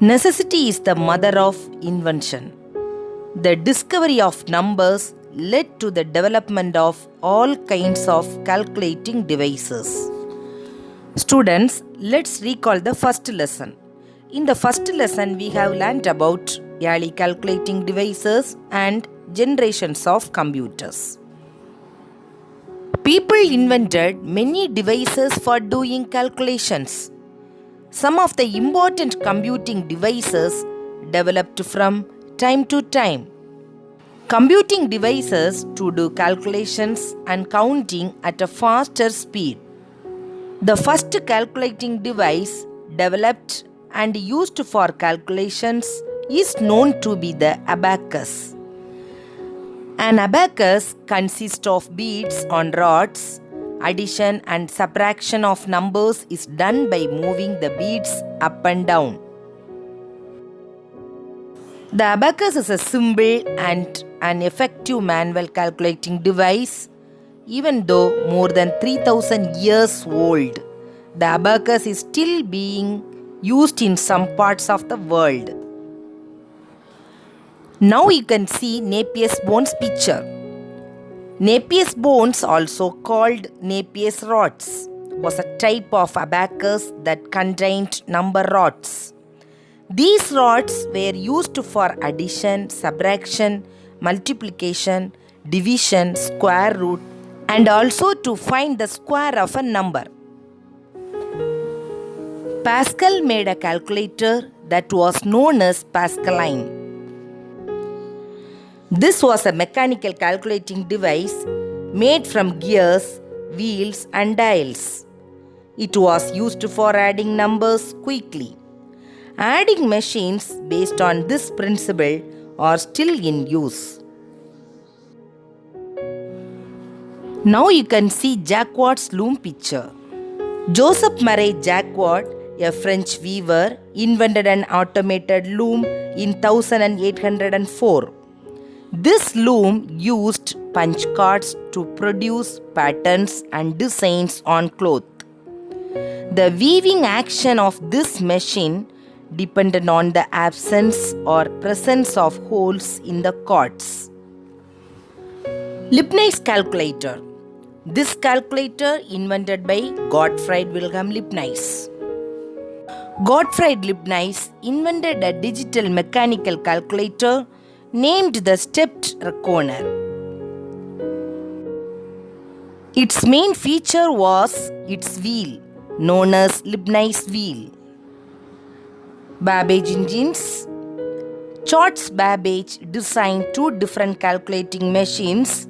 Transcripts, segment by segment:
Necessity is the mother of invention. The discovery of numbers led to the development of all kinds of calculating devices. Students, let's recall the first lesson. In the first lesson, we have learnt about early calculating devices and generations of computers. People invented many devices for doing calculations. Some of the important computing devices developed from time to time. Computing devices to do calculations and counting at a faster speed. The first calculating device developed and used for calculations is known to be the abacus. An abacus consists of beads on rods. Addition and subtraction of numbers is done by moving the beads up and down. The abacus is a simple and an effective manual calculating device. Even though more than 3000 years old, the abacus is still being used in some parts of the world. Now you can see Napier's bones picture. Napier's bones, also called Napier's rods, was a type of abacus that contained number rods. These rods were used for addition, subtraction, multiplication, division, square root, and also to find the square of a number. Pascal made a calculator that was known as Pascaline. This was a mechanical calculating device made from gears, wheels, and dials. It was used for adding numbers quickly. Adding machines based on this principle are still in use. Now you can see Jacquard's loom picture. Joseph Marie Jacquard, a French weaver, invented an automated loom in 1804. This loom used punch cards to produce patterns and designs on cloth. The weaving action of this machine depended on the absence or presence of holes in the cords. Leibniz calculator. This calculator invented by Gottfried Wilhelm Leibniz. Gottfried Leibniz invented a digital mechanical calculator named the stepped reckoner. Its main feature was its wheel, known as Leibniz wheel. Babbage engines. Charles Babbage designed two different calculating machines,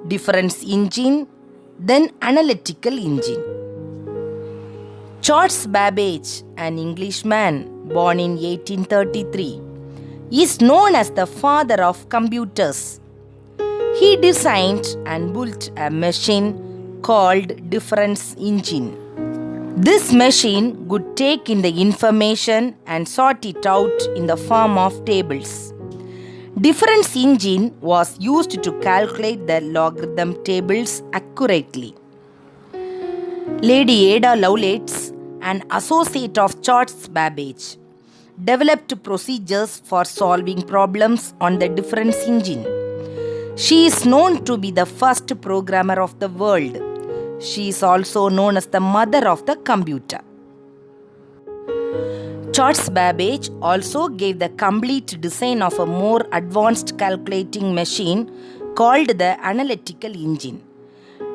difference engine, then analytical engine. Charles Babbage, an Englishman born in 1833, is known as the father of computers. He designed and built a machine called difference engine. This machine could take in the information and sort it out in the form of tables. Difference engine was used to calculate the logarithm tables accurately. Lady Ada Lovelace, an associate of Charles Babbage, developed procedures for solving problems on the difference engine. She is known to be the first programmer of the world. She is also known as the mother of the computer. Charles Babbage also gave the complete design of a more advanced calculating machine called the analytical engine.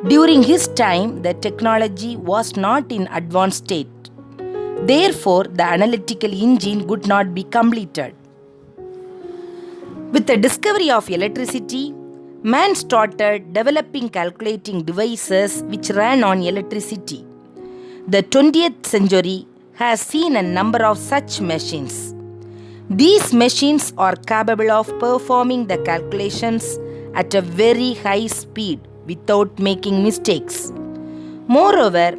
During his time, the technology was not in advanced state. Therefore, the analytical engine could not be completed. With the discovery of electricity, man started developing calculating devices which ran on electricity. The 20th century has seen a number of such machines. These machines are capable of performing the calculations at a very high speed without making mistakes. Moreover,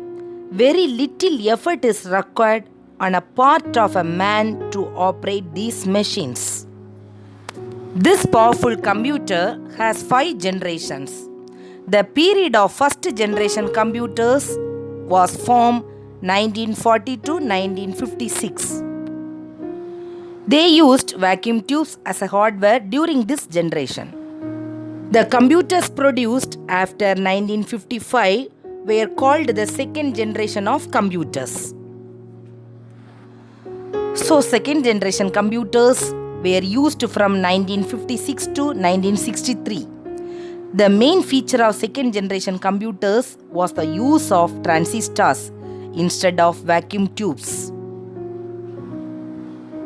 very little effort is required on a part of a man to operate these machines. This powerful computer has 5 generations. The period of first generation computers was from 1940 to 1956. They used vacuum tubes as a hardware during this generation. The computers produced after 1955 were called the second generation of computers. So, second generation computers were used from 1956 to 1963. The main feature of second generation computers was the use of transistors instead of vacuum tubes.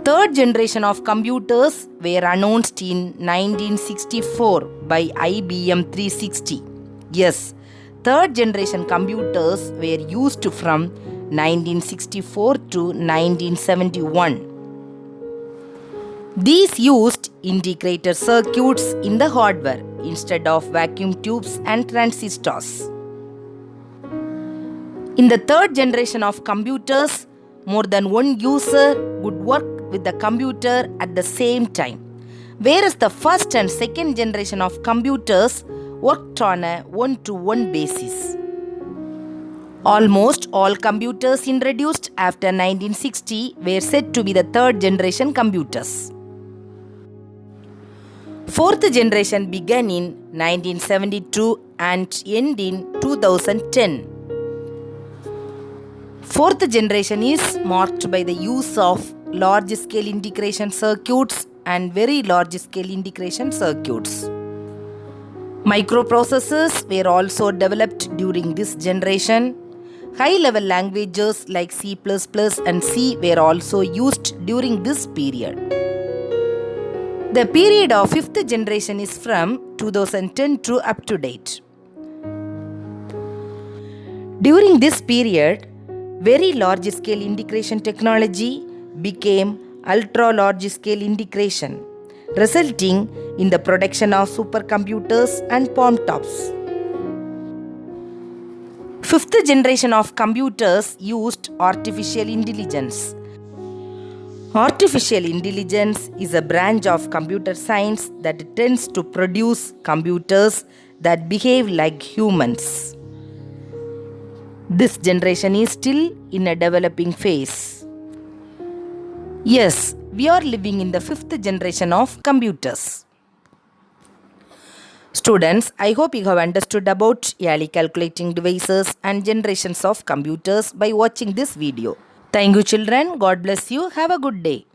Third generation of computers were announced in 1964 by IBM 360. Yes, third generation computers were used from 1964 to 1971. These used integrated circuits in the hardware instead of vacuum tubes and transistors. In the third generation of computers, more than one user would work with the computer at the same time, whereas the first and second generation of computers worked on a one-to-one basis. Almost all computers introduced after 1960 were said to be the third generation computers. Fourth generation began in 1972 and ended in 2010. Fourth generation is marked by the use of large-scale integration circuits and very large-scale integration circuits. Microprocessors were also developed during this generation. High-level languages like C++ and C were also used during this period. The period of fifth generation is from 2010 to up to date. During this period, very large-scale integration technology became ultra-large-scale integration, resulting in the production of supercomputers and palm tops. Fifth generation of computers used artificial intelligence. Artificial intelligence is a branch of computer science that tends to produce computers that behave like humans. This generation is still in a developing phase. Yes, we are living in the fifth generation of computers. Students, I hope you have understood about early calculating devices and generations of computers by watching this video. Thank you children. God bless you. Have a good day.